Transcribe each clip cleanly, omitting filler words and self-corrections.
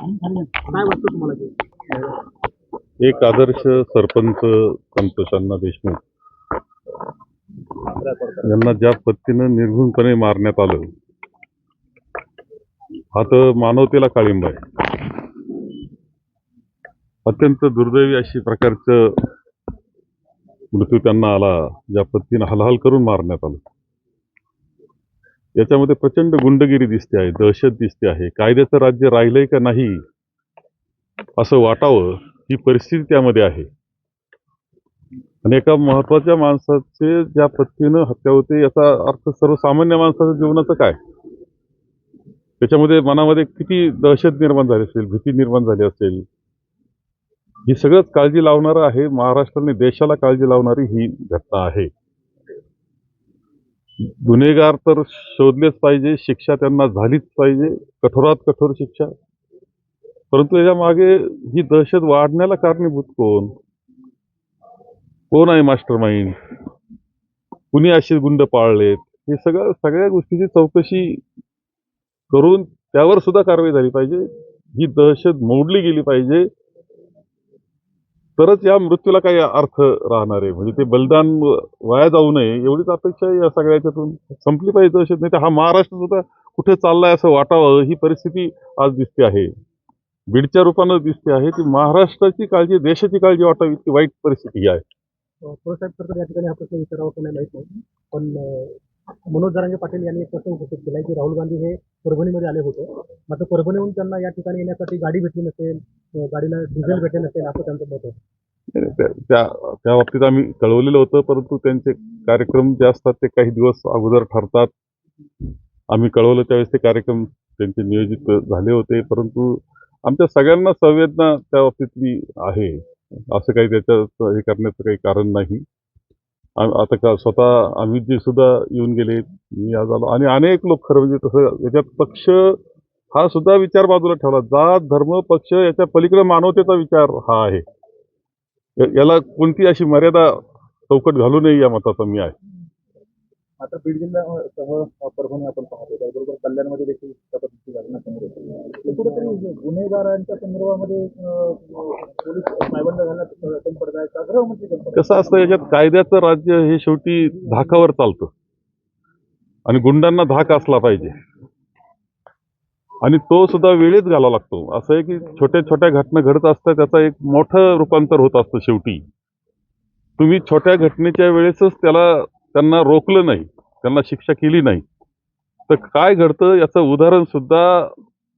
काय वाटतं तुम्हाला ते? एक आदर्श सरपंच संतोष अण्णा देशमुख यांना ज्या पद्धतीनं निर्घृणपणे मारण्यात आलं, हा तर मानवतेला काळिंब आहे. अत्यंत दुर्दैवी अशी प्रकारचं मृत्यू त्यांना आला, ज्या पद्धतीनं हलहल करून मारण्यात आलं. याच्यामध्ये प्रचंड गुंडगिरी दिसते आहे, दहशत दिसते आहे. कायद्याचं राज्य राहिलंय का नाही असं वाटावं ही परिस्थिती त्यामध्ये आहे. आणि एका महत्वाच्या माणसाचे ज्या पद्धतीनं हत्या होते, याचा अर्थ सर्वसामान्य माणसाच्या जीवनाचं काय, त्याच्यामध्ये मनामध्ये किती दहशत निर्माण झाली असेल, भीती निर्माण झाली असेल. ही सगळंच काळजी लावणारं आहे. महाराष्ट्राने देशाला काळजी लावणारी ही घटना आहे. गुन्हेगार तर शोधलेच पाहिजे, शिक्षा त्यांना झालीच पाहिजे, कठोरात कठोर शिक्षा. परंतु याच्या मागे ही दहशत वाढण्याला कारणीभूत कोण आहे? मास्टर माइंड कुणी असे गुंड पाळलेत? हे सगळ्या गोष्टीची चौकशी करून त्यावर सुद्धा कारवाई झाली पाहिजे. ही दहशत मोडली गेली पाहिजे, तरच या मृत्यूला काही अर्थ राहणार आहे. म्हणजे ते बलिदान वाया जाऊ नये एवढीच अपेक्षा या सगळ्याच्यातून संपली पाहिजे दहशत. नाही तर हा महाराष्ट्र सुद्धा कुठे चाललाय असं वाटावं ही परिस्थिती आज दिसते आहे. बीडच्या रूपानं दिसते आहे की महाराष्ट्राची काळजी, देशाची काळजी वाटावी इतकी वाईट परिस्थिती ही आहे. थोडंसं तर या ठिकाणी हा प्रश्न विचारावा का नाही माहित नाही, पण मनोज जरांगे पाटील यांनी एक प्रश्न उपस्थित केलाय की राहुल गांधी हे परभणीमध्ये आले होते, मात्र परभणीहून त्यांना या ठिकाणी येण्यासाठी गाडी भेटली नसेल, गाडीला डिझेल भेटले नसेल, असं त्यांचं मत होतं. त्या बाबतीत आम्ही कळवलेलं होतं, परंतु त्यांचे कार्यक्रम जे असतात ते काही दिवस अगोदर ठरतात. आम्ही कळवलं त्यावेळेस ते कार्यक्रम त्यांचे नियोजित झाले होते, परंतु आमच्या सगळ्यांना संवेदना त्या बाबतीतली आहे. असं काही त्याच्यात हे करण्याचं काही कारण नाही. आता का स्वतः अमितजी सुद्धा येऊन गेले, मी आज आलो, आणि अनेक लोक खरं म्हणजे तसं याच्यात पक्ष हा सुद्धा विचार बाजूला ठेवला. जात धर्म पक्ष याच्या पलीकडे मानवतेचा विचार हा आहे. याला कोणती अशी मर्यादा चौकट घालू नये या मताचा मी आहे. आता बीड जिल्ह्यासह परभणी आपण पाहतो, त्याबरोबर कल्याणमध्ये देखील त्या पद्धतीची घटना समोर येते. कुठेतरी गुन्हेगारांच्या संदर्भामध्ये पोलीस पायबंद घालण्यात कमी पडत आहे. गृहमंत्री कसं असतं, याच्यात कायद्याचं राज्य हे शेवटी धाकावर चालतं आणि गुंडांना धाक असला पाहिजे, आणि तो सुद्धा वेळेत घालावा लागतो. असं आहे की छोट्या छोट्या घटना घडत असतात, त्याचा एक मोठं रूपांतर होत असतं. शेवटी तुम्ही छोट्या घटनेच्या वेळेसच त्यांना रोखलं नाही, त्यांना शिक्षा केली नाही, तर काय घडतं याचं उदाहरण सुद्धा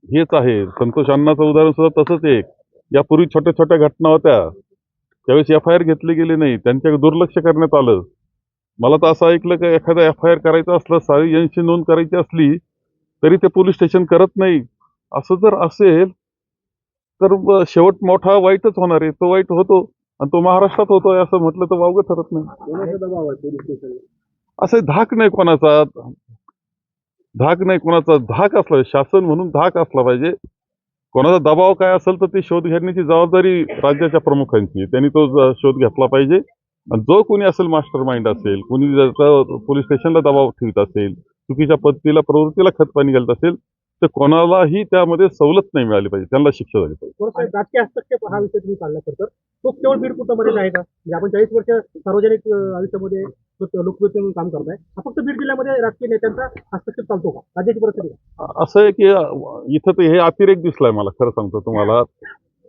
हेच आहे. संतोष अण्णाचं उदाहरण सुद्धा तसंच एक. यापूर्वी छोट्या छोट्या घटना होत्या, त्यावेळेस FIR घेतले गेले नाही, त्यांच्याकडे दुर्लक्ष करण्यात आलं. मला तर असं ऐकलं की एखादा FIR करायचं असलं, 680 नोंद करायची असली तरी ते पोलीस स्टेशन करत नाही. असं जर असेल तर शेवट मोठा वाईटच होणार आहे. तो वाईट होतो आणि तो महाराष्ट्रात होतोय असं म्हटलं तर वावगं ठरत नाही. असं धाक नाही कोणाचा, धाक असला, शासन म्हणून धाक असला पाहिजे. कोणाचा दबाव काय असेल तर ते शोध घेण्याची जबाबदारी राज्याच्या प्रमुखांची, त्यांनी तो शोध घेतला पाहिजे. आणि जो कोणी असेल, मास्टर माइंड असेल, कोणी जर पोलीस स्टेशनला दबाव ठेवत असेल, चुकीच्या पद्धतीला प्रवृत्तीला खतपाणी घालत असेल, तर कोणालाही त्यामध्ये सवलत नाही मिळाली पाहिजे, त्यांना शिक्षा झाली पाहिजे. राजकीय हस्तक्षेप हा विषय तुम्ही काढला तर तो केवळ बीड कुटुंबामध्ये आहे का? म्हणजे आपण 40 वर्ष सार्वजनिक आयुष्यामध्ये लोकप्रिय म्हणून काम करताय, हा फक्त बीड जिल्ह्यामध्ये राजकीय नेत्यांचा हस्तक्षेप चालतो का? राज्याची परिस्थिती असं आहे की इथं तर हे अतिरेक दिसलाय मला, खरं सांगतो तुम्हाला.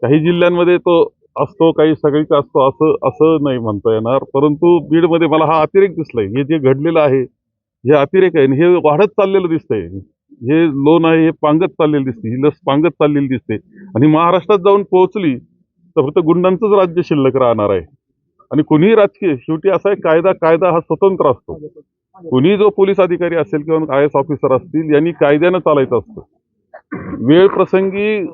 काही जिल्ह्यांमध्ये तो असतो, काही सगळीचा असतो, असं नाही म्हणता येणार. परंतु बीडमध्ये मला हा अतिरेक दिसलाय. हे जे घडलेलं आहे हे अतिरेक आहे, हे वाढत चाललेलं दिसतंय. हे लोन आहे, हे पांगत चाललेलं दिसते, ही लस पांगत चाललेली दिसते. आणि महाराष्ट्रात जाऊन पोहोचली तर फक्त गुंडांचंच राज्य शिल्लक राहणार आहे. आणि कुणीही राजकीय, शेवटी असा आहे, कायदा हा स्वतंत्र असतो. कुणी जो पोलीस अधिकारी असेल किंवा IAS ऑफिसर असतील, यांनी कायद्यानं चालायचं असतं. वेळ प्रसंगी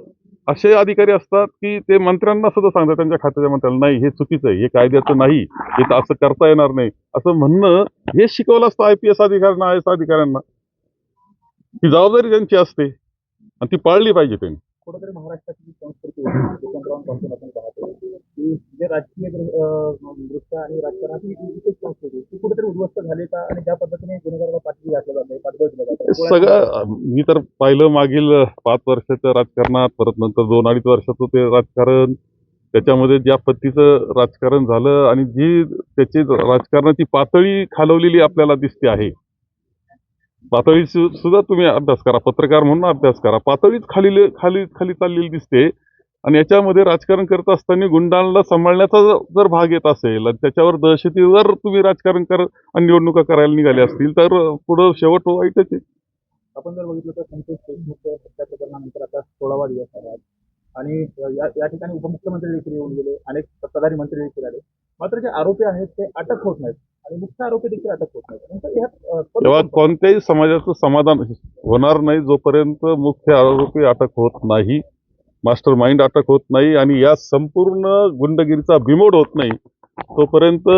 असे अधिकारी असतात की ते मंत्र्यांना सुद्धा सांगतात, त्यांच्या खात्याच्या मंत्र्यांना, नाही हे चुकीचं आहे, हे कायद्याचं नाही, हे तर असं करता येणार नाही, असं म्हणणं हे शिकवलं असतं IPS अधिकाऱ्यांना, IAS अधिकाऱ्यांना. ही जबाबदारी त्यांची असते आणि ती पाळली पाहिजे त्यांनी. कुठेतरी महाराष्ट्राची जी संस्कृती आपण पाहतो की की जे राजकीय दृष्ट्या आणि राजकारणाची विशेष संस्कृती ती कुठेतरी उद्ध्वस्त झाली का, आणि ज्या पद्धतीने गुन्हेगाराला पाठवी घातलं जाते, पाठबळ दिलं जातं, सगळं मी तर पाहिलं मागील 5 वर्षाच्या राजकारणात, परत नंतर 2-2.5 वर्षाचं ते राजकारण, त्याच्यामध्ये ज्या पद्धतीचं राजकारण झालं आणि जी त्याची राजकारणाची पातळी खालवलेली आपल्याला दिसते आहे. पातळी सुद्धा तुम्ही अभ्यास करा, पत्रकार म्हणून अभ्यास करा, पातळीच खाली खाली खाली चाललेली दिसते. आणि याच्यामध्ये राजकारण करत असताना गुंडांना सांभाळण्याचा जर भाग येत असेल आणि त्याच्यावर दहशतीवर तुम्ही राजकारण आणि निवडणुका करायला निघाले असतील तर पुढं शेवट वाईटच आहे. आपण जर बघितलं तर संतोष देशमुख हत्या प्रकरणानंतर आता 16वा दिवस आहे आज. आणि या ठिकाणी उपमुख्यमंत्री देखील येऊन गेले, अनेक सत्ताधारी मंत्री देखील आले, मात्र जे आरोपी आहेत ते अटक होत नाहीत आणि मुख्य आरोपी देखील अटक होत नाहीत. नेमकं तेव्हा कोणत्याही समाजाचं समाधान होणार नाही जोपर्यंत मुख्य आरोपी अटक होत नाही, मास्टर माइंड अटक होत नाही आणि या संपूर्ण गुंडगिरीचा बिमोड होत नाही तोपर्यंत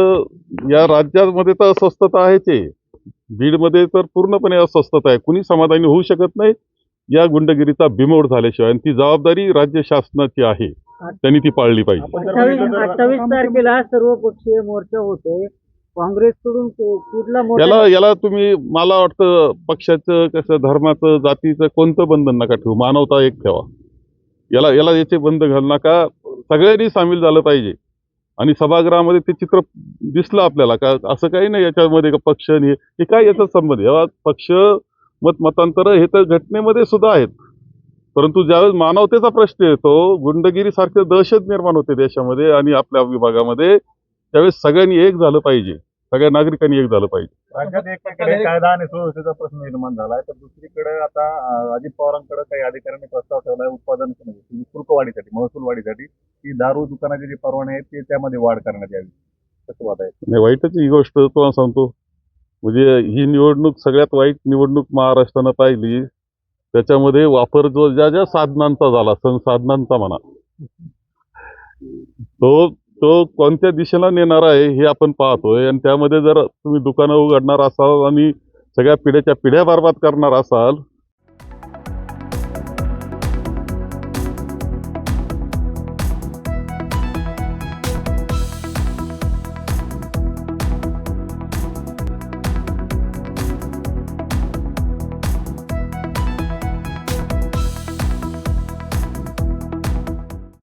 या राज्यामध्ये तर अस्वस्थता आहेच आहे. बीडमध्ये तर पूर्णपणे अस्वस्थता आहे. कुणी समाधानी होऊ शकत नाही या गुंडगिरीचा बिमोड झाल्याशिवाय, आणि ती जबाबदारी राज्य शासनाची आहे, त्यांनी ती पाळली पाहिजे. 28 तारखेला सर्वपक्षीय मोर्चा होतोय. काँग्रेसकडून कुठला मोर्चा? याला तुम्ही, मला वाटतं पक्षाचं कसं, धर्माचं, जातीचं कोणतं बंधन नका ठेवू, मानवता एक ठेवा. याला याचे बंद घालू नका. सगळ्यांनी सामील झालं पाहिजे. आणि सभागृहामध्ये ते चित्र दिसलं आपल्याला का, असं काही नाही याच्यामध्ये का पक्ष नाही, हे काय याचा संबंध. जेव्हा पक्ष मतांतर हे तर घटनेमध्ये सुद्धा आहेत, परंतु ज्यावेळेस मानवतेचा प्रश्न येतो, गुंडगिरीसारखे दहशत निर्माण होते देशामध्ये आणि आपल्या विभागामध्ये, त्यावेळेस सगळ्यांनी एक झालं पाहिजे, सगळ्या नागरिकांनी एक झालं पाहिजे. राज्यात एकीकडे कायदा आणि सुव्यवस्थेचा प्रश्न निर्माण झालाय, तर दुसरीकडे आता अजित पवारांकडे काही अधिकाऱ्यांनी प्रस्ताव ठेवलाय उत्पादन म्हणजे शुल्क वाढीसाठी, महसूल वाढीसाठी, की दारू दुकानाचे जे परवाने आहेत ते त्यामध्ये वाढ करण्यात यावी, कसं वाद आहे? नाही, वाईटच ही गोष्ट तुम्हाला सांगतो. म्हणजे ही निवडणूक सगळ्यात वाईट निवडणूक महाराष्ट्रानं पाहिली. त्याच्यामध्ये वापर जो ज्या साधनांचा झाला, संसाधनांचा म्हणा, तो कोणत्या दिशेला नेणार आहे हे आपण पाहतोय. आणि त्यामध्ये जर तुम्ही दुकानं उघडणार असाल आणि सगळ्या पिढ्याच्या पिढ्या बरबाद करणार असाल